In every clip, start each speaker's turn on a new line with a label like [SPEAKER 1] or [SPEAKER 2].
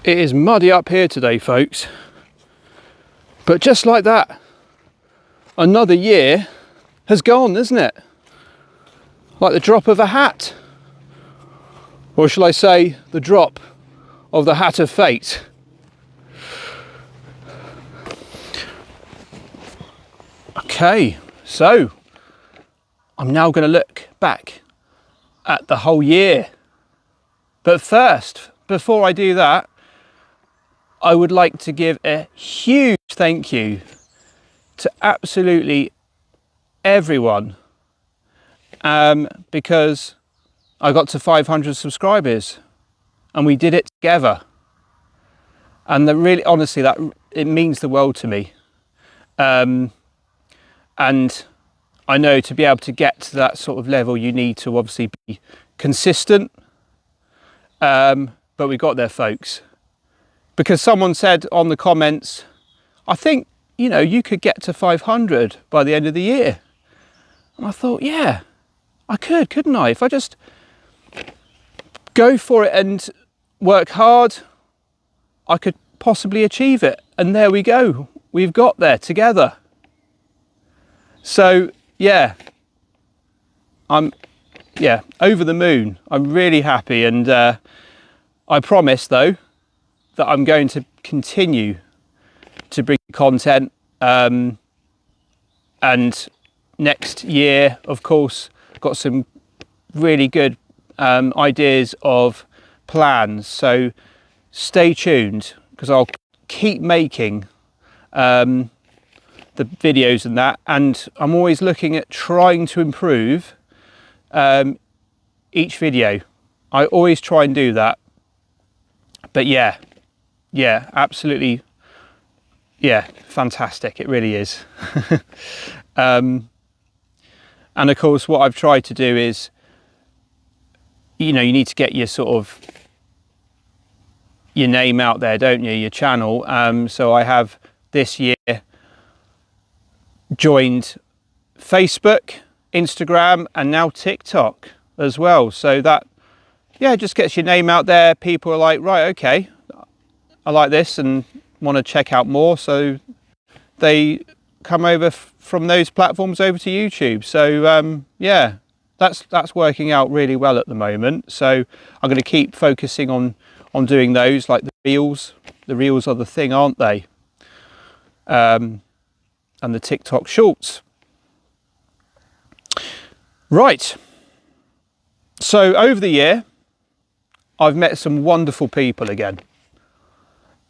[SPEAKER 1] It is muddy up here today, folks. But just like that, another year has gone, isn't it? Like the drop of a hat. Or shall I say, the drop of the hat of fate. Okay, so I'm now going to look back at the whole year. But first, before I do that, I would like to give a huge thank you to absolutely everyone, because I got to 500 subscribers and we did it together. And really, honestly, that it means the world to me. And I know to be able to get to that sort of level, you need to obviously be consistent. But we got there, folks. Because someone said on the comments, I think, you could get to 500 by the end of the year. And I thought, yeah, I could, couldn't I? If I just go for it and work hard, I could possibly achieve it. And there we go. We've got there together. So, yeah, I'm over the moon. I'm really happy. And I promise, though, that I'm going to continue to bring content, and next year, of course, got some really good ideas of plans, so stay tuned, because I'll keep making the videos and that, and I'm always looking at trying to improve each video. I always try and do that. But yeah, absolutely, fantastic, it really is. And of course, what I've tried to do is, you need to get your your name out there, don't you, your channel. So I have this year joined Facebook, Instagram, and now TikTok as well. So that, just gets your name out there. People are like, right, okay, I like this and want to check out more. So they come over from those platforms over to YouTube. So that's working out really well at the moment. So I'm going to keep focusing on doing those, like the reels. The reels are the thing, aren't they? And the TikTok shorts. Right. So over the year, I've met some wonderful people again.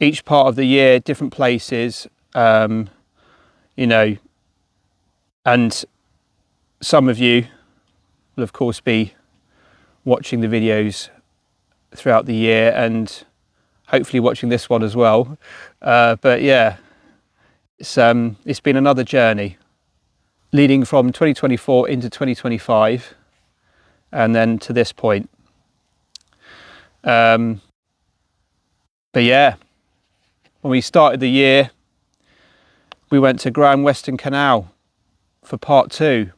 [SPEAKER 1] Each part of the year, different places, and some of you will of course be watching the videos throughout the year and hopefully watching this one as well. But yeah, it's been another journey leading from 2024 into 2025 and then to this point. But yeah, when we started the year, we went to Grand Western Canal for part 2.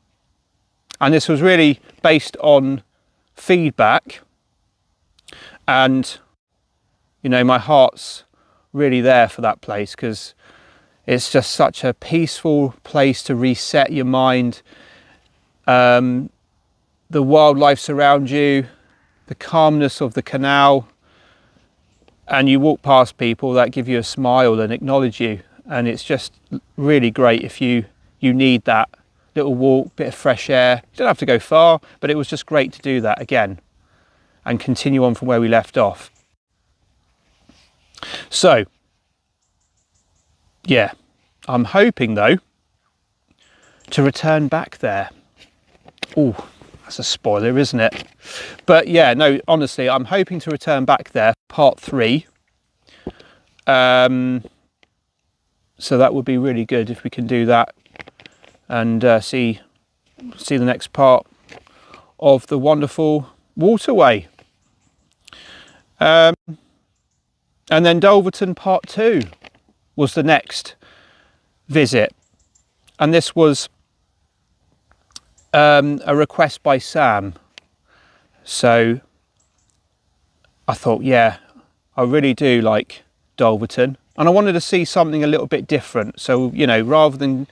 [SPEAKER 1] And this was really based on feedback. And, my heart's really there for that place, because it's just such a peaceful place to reset your mind. The wildlife around you, the calmness of the canal, and you walk past people that give you a smile and acknowledge you, and it's just really great if you need that little walk, bit of fresh air. You don't have to go far, but it was just great to do that again and continue on from where we left off. So yeah, I'm hoping though to return back there. Oh, that's a spoiler, isn't it? But yeah, no, honestly, I'm hoping to return back there, part 3. So that would be really good if we can do that and see the next part of the wonderful waterway. And then Dulverton part 2 was the next visit, and this was a request by Sam. So I thought, yeah, I really do like Dulverton, and I wanted to see something a little bit different. So, you know, rather than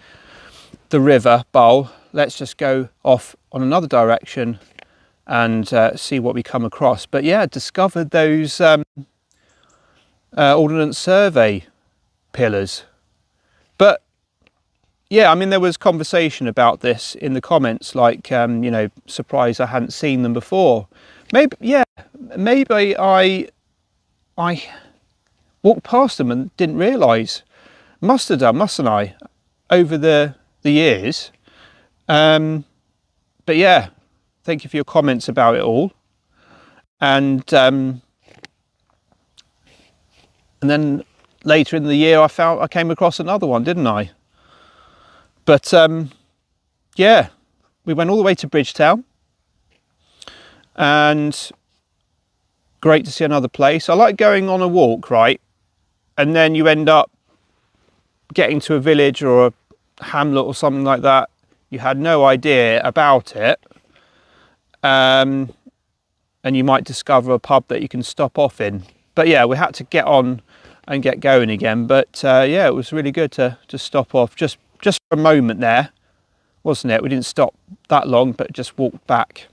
[SPEAKER 1] the river Bull, let's just go off on another direction and see what we come across. But yeah, discovered those Ordnance Survey pillars. But yeah, I mean, there was conversation about this in the comments, like, you know, surprised I hadn't seen them before. Maybe, yeah, maybe I walked past them and didn't realise. Must have done, mustn't I, over the years. But yeah, thank you for your comments about it all. And then later in the year, I came across another one, didn't I? But yeah, we went all the way to Bridgetown, and great to see another place. I like going on a walk, right? And then you end up getting to a village or a hamlet or something like that. You had no idea about it. And you might discover a pub that you can stop off in. But yeah, we had to get on and get going again. But yeah, it was really good to stop off just for a moment there, wasn't it? We didn't stop that long, but just walked back,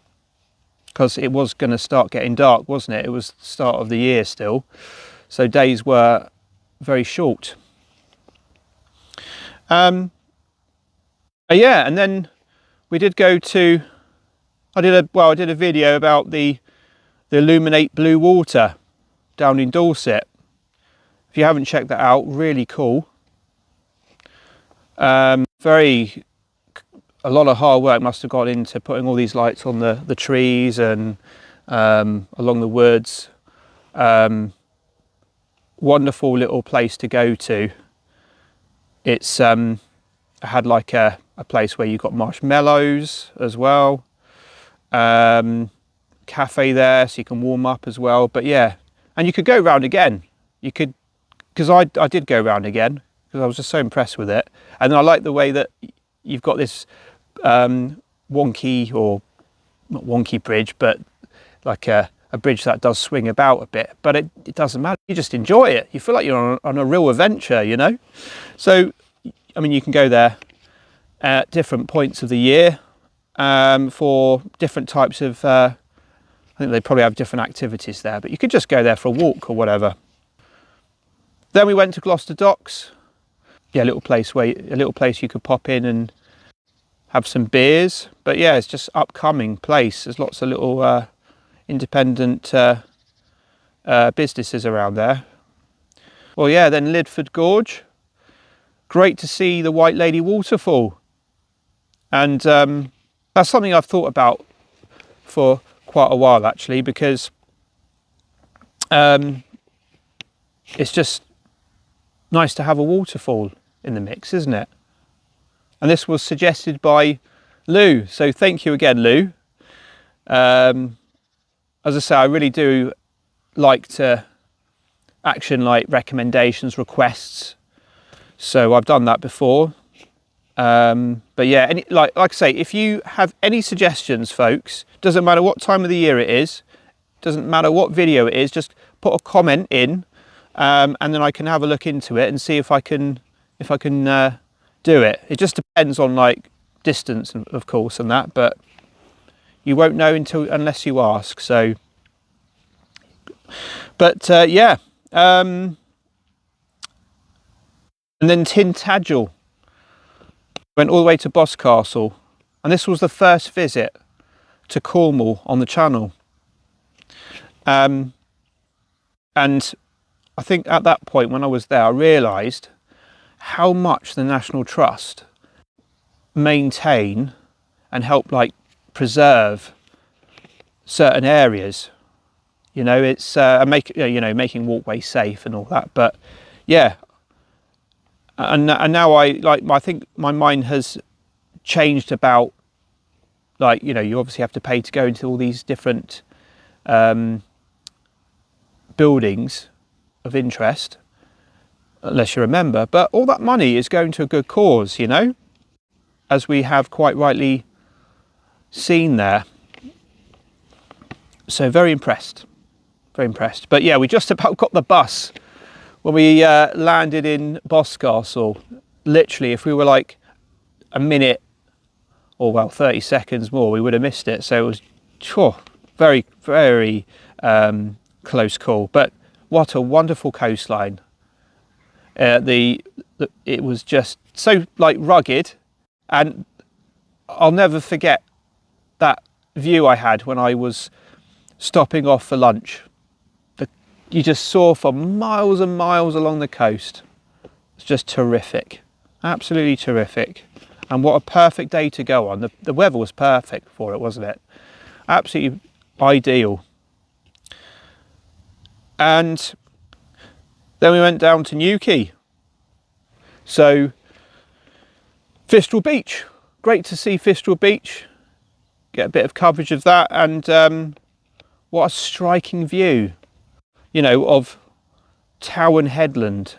[SPEAKER 1] because it was going to start getting dark, wasn't it? It was the start of the year still, so days were very short. Yeah, and then we did go to, I did a video about the Illuminate Blue Water down in Dorset. If you haven't checked that out, really cool. A lot of hard work must have gone into putting all these lights on the trees and along the woods. Wonderful little place to go to. It's had like a place where you got marshmallows as well. Cafe there, so you can warm up as well. But yeah, and you could go round again. You could, because I did go round again because I was just so impressed with it. And I like the way that you've got this wonky, or not wonky bridge, but like a bridge that does swing about a bit, but it doesn't matter. You just enjoy it. You feel like you're on a real adventure, you know? So, I mean, you can go there at different points of the year for different types of, I think they probably have different activities there, but you could just go there for a walk or whatever. Then we went to Gloucester Docks. Yeah, a little place you could pop in and have some beers. But yeah, it's just upcoming place. There's lots of little independent businesses around there. Well, yeah, then Lidford Gorge. Great to see the White Lady waterfall. And that's something I've thought about for quite a while, actually, because it's just nice to have a waterfall in the mix, isn't it? And this was suggested by Lou, so thank you again, Lou. As I say, I really do like to action like recommendations, requests, so I've done that before. But yeah, like I say, if you have any suggestions, folks, doesn't matter what time of the year it is, doesn't matter what video it is, just put a comment in, and then I can have a look into it and see if I can do it. It just depends on like distance, of course, and that, but you won't know unless you ask. So, but yeah, and then Tintagel. Went all the way to Boscastle, and this was the first visit to Cornwall on the channel. And I think at that point when I was there, I realised how much the National Trust maintain and help like preserve certain areas. You know, it's making walkways safe and all that. But yeah. And now I think my mind has changed about, like, you know, you obviously have to pay to go into all these different buildings of interest, unless you're a member, but all that money is going to a good cause, you know, as we have quite rightly seen there. So very impressed very impressed. But yeah, we just about got the bus when we landed in Boscastle. Literally, if we were like a minute or well 30 seconds more, we would have missed it. So it was very, very close call. But what a wonderful coastline. It was just so like rugged, and I'll never forget that view I had when I was stopping off for lunch. You just saw for miles and miles along the coast. It's just terrific, absolutely terrific. And what a perfect day to go on. The weather was perfect for it, wasn't it? Absolutely ideal. And then we went down to Newquay. So Fistral Beach, great to see Fistral Beach, get a bit of coverage of that, and what a striking view, you know, of Towan Headland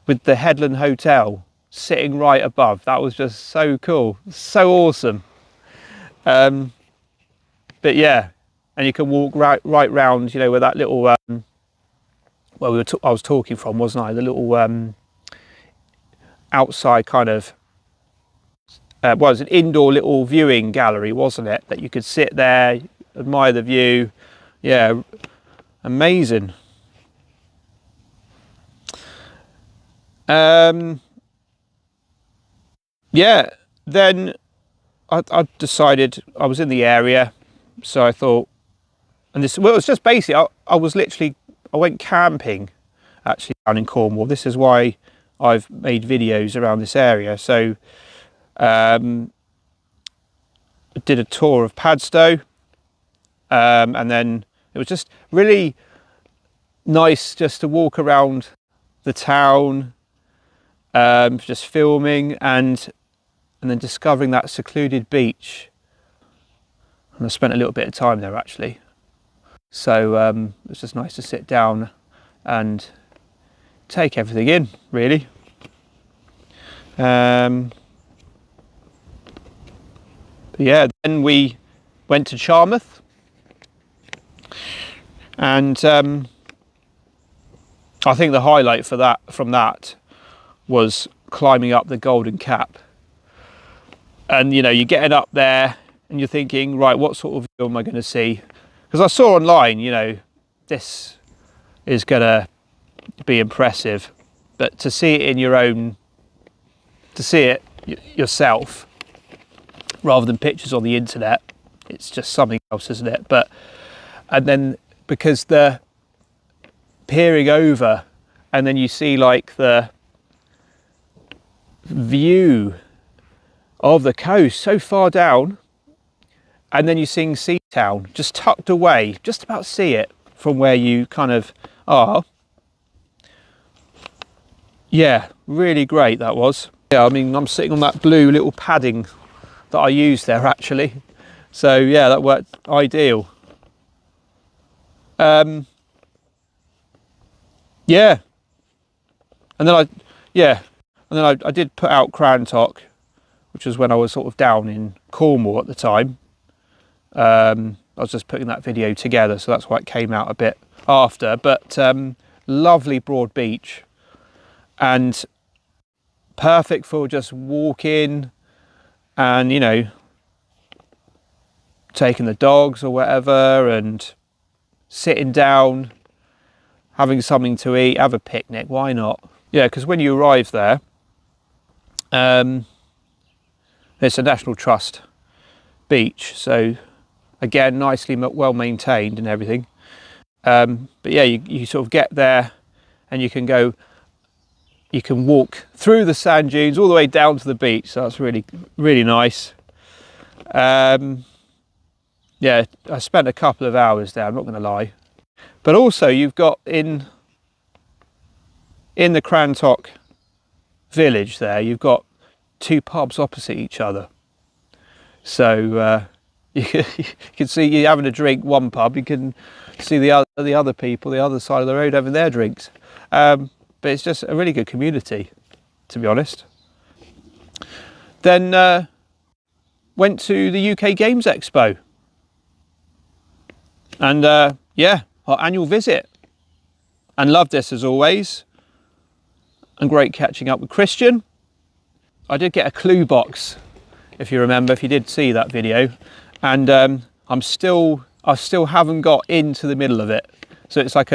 [SPEAKER 1] with the Headland Hotel sitting right above. That was just so cool, so awesome. But yeah, and you can walk right round, you know, where that little well, I was talking from, wasn't I? The little outside kind of was an indoor little viewing gallery, wasn't it? That you could sit there, admire the view. Yeah, amazing. Yeah, then I decided I was in the area, so I thought, and this, well, it was just basically, I went camping actually down in Cornwall. This is why I've made videos around this area. So I did a tour of Padstow, and then it was just really nice just to walk around the town, just filming and then discovering that secluded beach. And I spent a little bit of time there actually. So it was just nice to sit down and take everything in, really. But yeah, then we went to Charmouth, and I think the highlight from that was climbing up the Golden Cap. And you know, you're getting up there and you're thinking, right, what sort of view am I going to see? Because I saw online, you know, this is going to be impressive, but to see it in your own, to see it yourself rather than pictures on the internet, it's just something else, isn't it? But and then because the peering over and then you see like the view of the coast so far down, and then you're seeing Seatown just tucked away, just about see it from where you kind of are. Yeah, really great that was. Yeah, I mean, I'm sitting on that blue little padding that I used there actually. So yeah, that worked ideal. Yeah. And then I did put out Crantock, which was when I was sort of down in Cornwall at the time. I was just putting that video together, so that's why it came out a bit after. But lovely broad beach, and perfect for just walking and, you know, taking the dogs or whatever and sitting down, having something to eat, have a picnic, why not? Yeah, because when you arrive there, it's a National Trust beach, so again, nicely well maintained and everything. But yeah, you sort of get there and you can walk through the sand dunes all the way down to the beach, so that's really, really nice. Yeah, I spent a couple of hours there, I'm not going to lie. But also you've got in the Crantock village there, you've got two pubs opposite each other. So you can see you having a drink one pub, you can see the other people, the other side of the road having their drinks. But it's just a really good community, to be honest. Then went to the UK Games Expo. And yeah, our annual visit. And loved this as always. And great catching up with Christian. I did get a clue box, if you remember, if you did see that video. And I still haven't got into the middle of it. So it's like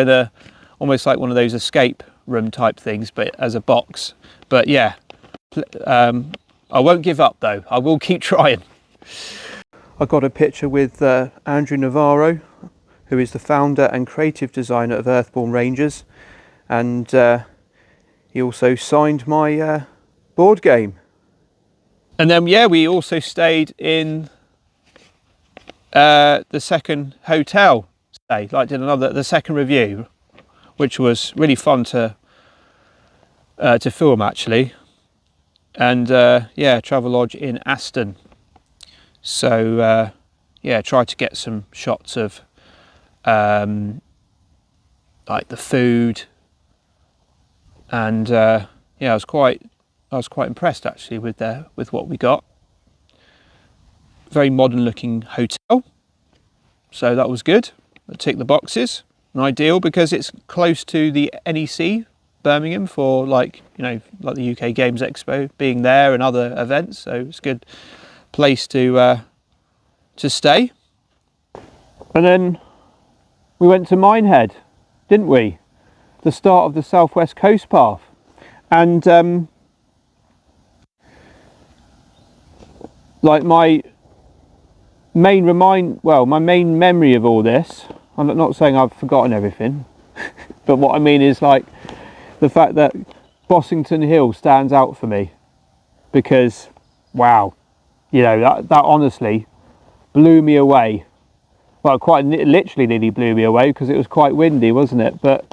[SPEAKER 1] almost like one of those escape room type things, but as a box. But yeah, I won't give up though. I will keep trying. I got a picture with Andrew Navarro, who is the founder and creative designer of Earthborn Rangers, and he also signed my board game. And then yeah, we also stayed in the second hotel stay, like did the second review, which was really fun to film actually. And yeah, Travelodge in Aston. So yeah, tried to get some shots of like the food, and yeah, I was quite impressed actually with what we got. Very modern looking hotel, so that was good. It ticked the boxes. And ideal because it's close to the NEC Birmingham for like the UK Games Expo being there and other events, so it's a good place to stay. And then we went to Minehead, didn't we? The start of the Southwest Coast Path. And like my main memory of all this, I'm not saying I've forgotten everything, but what I mean is like the fact that Bossington Hill stands out for me, because wow, that honestly blew me away. Well, quite literally nearly blew me away because it was quite windy, wasn't it? But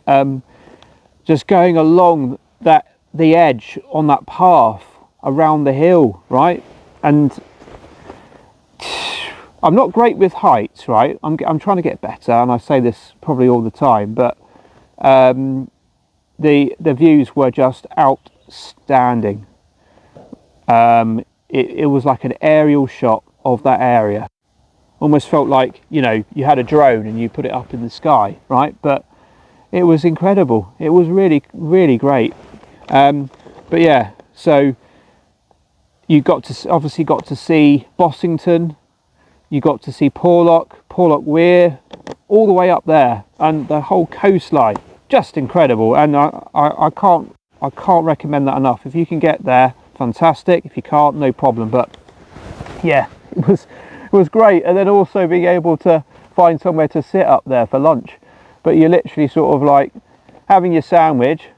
[SPEAKER 1] just going along the edge on that path around the hill, right? And I'm not great with heights, right? I'm trying to get better, and I say this probably all the time, but the views were just outstanding. It was like an aerial shot of that area. Almost felt like you had a drone and you put it up in the sky, right? But it was incredible. It was really, really great. But yeah, so you obviously got to see Bossington. You got to see Porlock Weir, all the way up there, and the whole coastline. Just incredible. And I can't recommend that enough. If you can get there, fantastic. If you can't, no problem. But yeah, it was great. And then also being able to find somewhere to sit up there for lunch. But you're literally sort of like having your sandwich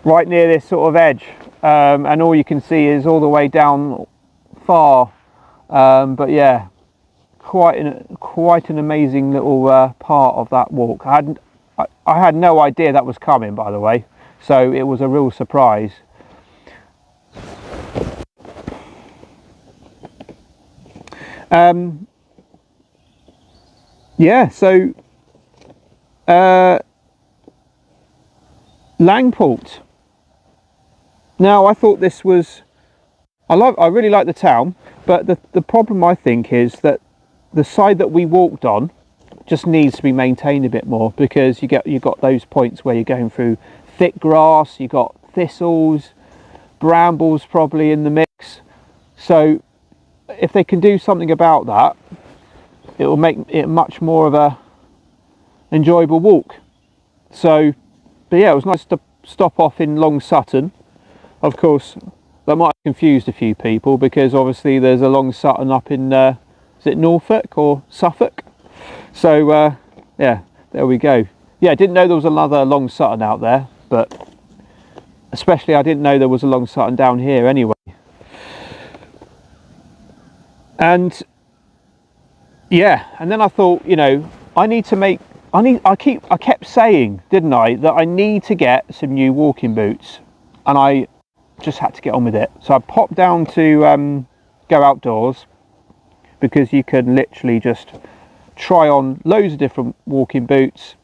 [SPEAKER 1] right near this sort of edge, and all you can see is all the way down far. But yeah, quite an amazing little part of that walk. I had no idea that was coming, by the way, so it was a real surprise. Yeah, so Langport. Now I thought this was, I really like the town, but the problem I think is that the side that we walked on just needs to be maintained a bit more, because you got those points where you're going through thick grass, you got thistles, brambles probably in the mix. So if they can do something about that, it will make it much more of a enjoyable walk. So, but yeah, it was nice to stop off in Long Sutton. Of course, that might have confused a few people, because obviously there's a Long Sutton up in is it Norfolk or Suffolk? So yeah, there we go. Yeah, I didn't know there was another Long Sutton out there, but especially I didn't know there was a Long Sutton down here anyway. And yeah, and then I thought, I kept saying, didn't I, that I need to get some new walking boots, and I just had to get on with it. So I popped down to Go Outdoors, because you can literally just try on loads of different walking boots,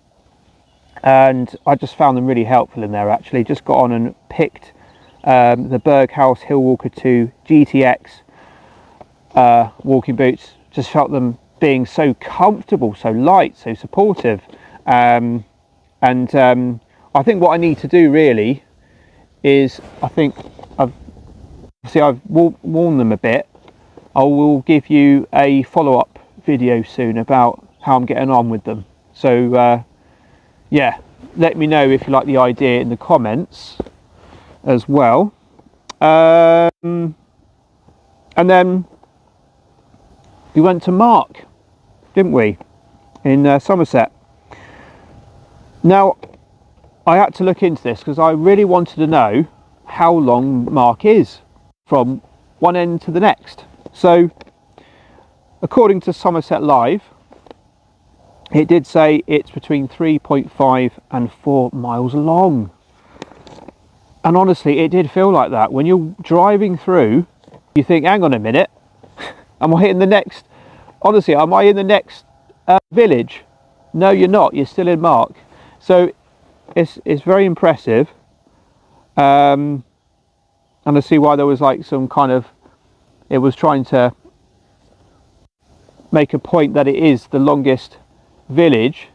[SPEAKER 1] and I just found them really helpful in there. Actually, just got on and picked the Berghaus Hillwalker 2 GTX walking boots. Just felt them being so comfortable, so light, so supportive, I think what I need to do really is, I think I've warned them a bit. I will give you a follow-up video soon about how I'm getting on with them. So yeah, let me know if you like the idea in the comments as well. And then we went to Mark, didn't we, in Somerset. Now, I had to look into this because I really wanted to know how long Mark is from one end to the next. So, according to Somerset Live, it did say it's between 3.5 and 4 miles long. And honestly, it did feel like that. When you're driving through, you think, hang on a minute, am I in the next, honestly, am I in the next village? No, you're not, you're still in Mark. So it's very impressive. And I see why there was like some kind of, it was trying to make a point that it is the longest village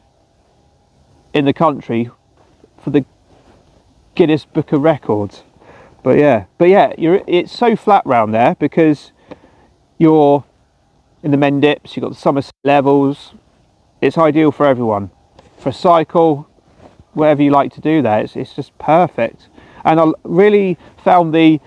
[SPEAKER 1] in the country for the Guinness Book of Records. But yeah, it's so flat round there because you're in the Mendips, you've got the Somerset Levels. It's ideal for everyone, for a cycle, whatever you like to do there. It's just perfect. And I really found the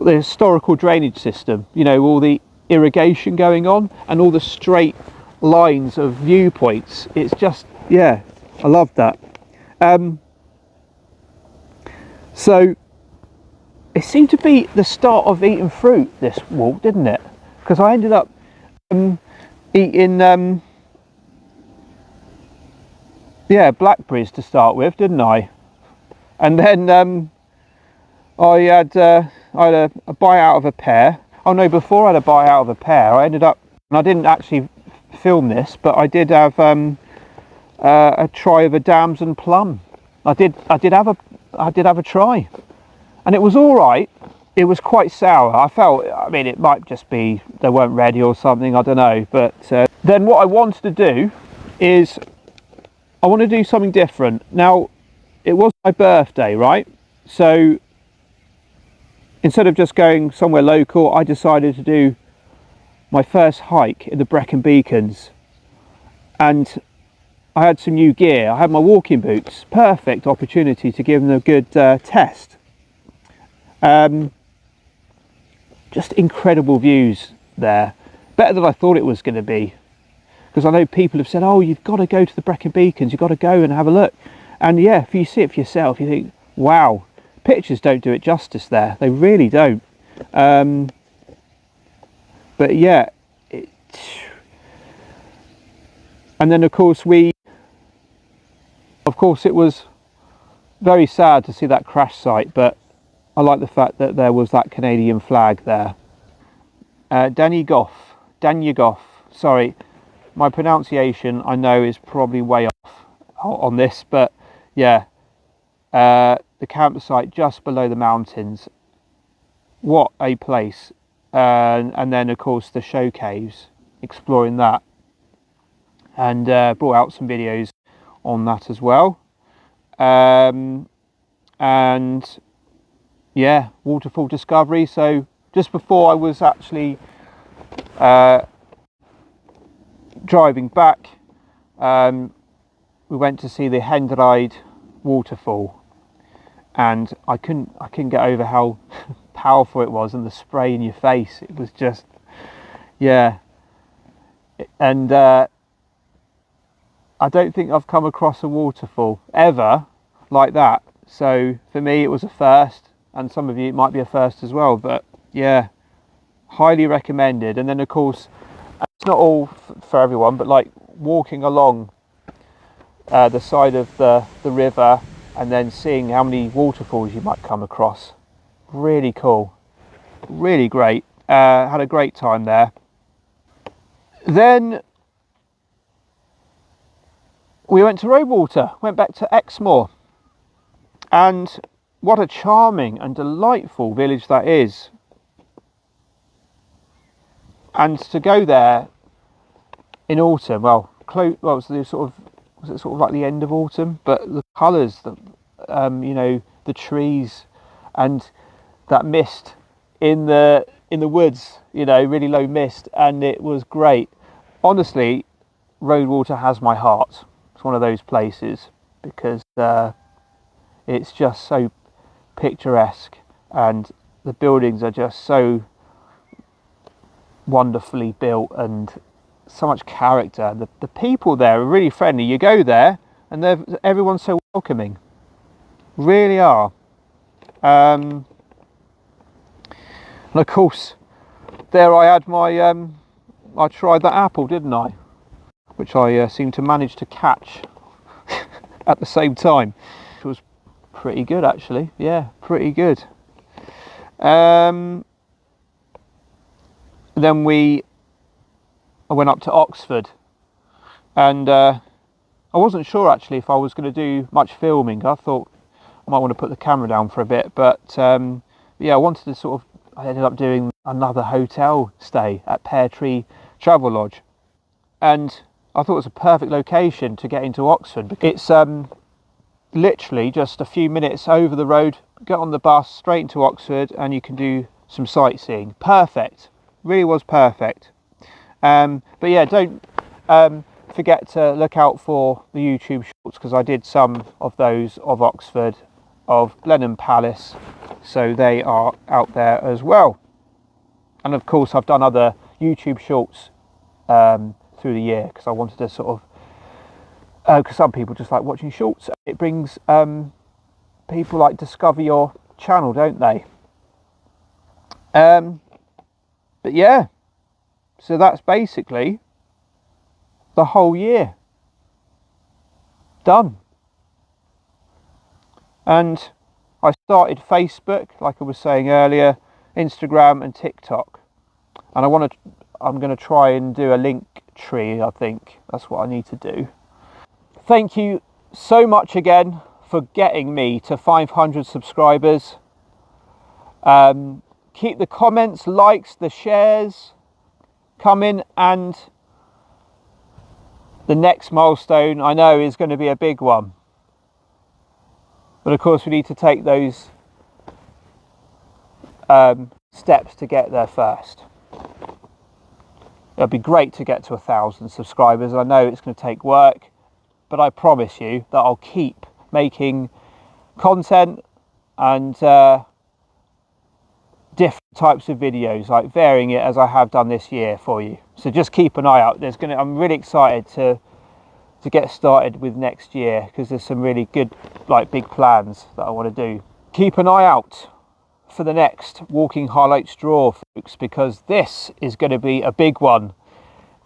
[SPEAKER 1] historical drainage system, you know, all the irrigation going on and all the straight lines of viewpoints. It's just, yeah, I love that. So it seemed to be the start of eating fruit, this walk, didn't it? Because I ended up eating blackberries to start with, didn't I? And then I had a bite out of a pear. Oh no, before I had a bite out of a pear, I ended up, and I didn't actually film this, but I did have a try of a damson plum. I did have a try, and it was all right. It was quite sour. I mean, it might just be they weren't ready or something, I don't know. But then what I wanted to do is I want to do something different. Now, it was my birthday, right? So instead of just going somewhere local, I decided to do my first hike in the Brecon Beacons. And I had some new gear. I had my walking boots. Perfect opportunity to give them a good test. Just incredible views there. Better than I thought it was going to be. Because I know people have said, oh, you've got to go to the Brecon Beacons. You've got to go and have a look. And yeah, if you see it for yourself, you think, wow, pictures don't do it justice there. They really don't. But yeah. And then, of course, it was very sad to see that crash site, but I like the fact that there was that Canadian flag there. Danyagoff, sorry, my pronunciation I know is probably way off on this, but yeah, the campsite just below the mountains. What a place. And then, of course, the show caves, exploring that. And brought out some videos on that as well. And yeah, waterfall discovery. So just before I was actually driving back, we went to see the Henderide waterfall, and I couldn't get over how powerful it was, and the spray in your face. It was just, yeah. And I don't think I've come across a waterfall ever like that. So for me, it was a first, and some of you it might be a first as well. But yeah, highly recommended. And then, of course, it's not all for everyone, but like walking along the side of the river and then seeing how many waterfalls you might come across. Really cool, really great. Had a great time there. Then we went to Rosewater, went back to Exmoor, and what a charming and delightful village that is. And to go there in autumn, well, close. Well, was it sort of like the end of autumn? But the colours, you know, the trees, and that mist in the woods. You know, really low mist, and it was great. Honestly, Roadwater has my heart. It's one of those places because it's just so picturesque, and the buildings are just so wonderfully built and so much character. The people there are really friendly. You go there and everyone's so welcoming, really are. And of course there I had my I tried that apple, didn't I, which I seemed to manage to catch at the same time, which was pretty good actually. Yeah, pretty good. Then I went up to Oxford, and I wasn't sure actually if I was going to do much filming. I thought I might want to put the camera down for a bit, but yeah, I wanted to I ended up doing another hotel stay at Pear Tree Travel Lodge, and I thought it was a perfect location to get into Oxford. It's literally just a few minutes over the road, get on the bus straight into Oxford, and you can do some sightseeing. Perfect, really was perfect. But yeah, don't forget to look out for the YouTube shorts, because I did some of those of Oxford, of Blenheim Palace, so they are out there as well. And of course I've done other YouTube shorts through the year, because I wanted to sort of, because some people just like watching shorts. It brings people like discover your channel, don't they? But yeah, so that's basically the whole year done. And I started Facebook, like I was saying earlier, Instagram and TikTok, and I'm going to try and do a link tree. I think that's what I need to do. Thank you so much again for getting me to 500 subscribers. Keep the comments, likes, the shares coming, and the next milestone I know is going to be a big one. But of course we need to take those steps to get there first. It'll be great to get to 1,000 subscribers. I know it's going to take work, but I promise you that I'll keep making content and different types of videos, like varying it as I have done this year for you. So just keep an eye out. I'm really excited to get started with next year, because there's some really good, like, big plans that I want to do. Keep an eye out for the next Walking Highlights draw, folks, because this is going to be a big one.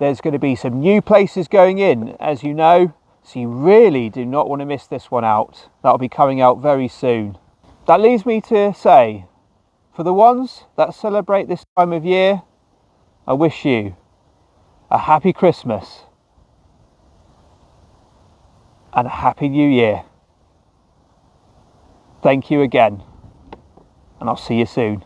[SPEAKER 1] There's going to be some new places going in, as you know, so you really do not want to miss this one out. That'll be coming out very soon. That leaves me to say, for the ones that celebrate this time of year, I wish you a happy Christmas and a happy New Year. Thank you again, and I'll see you soon.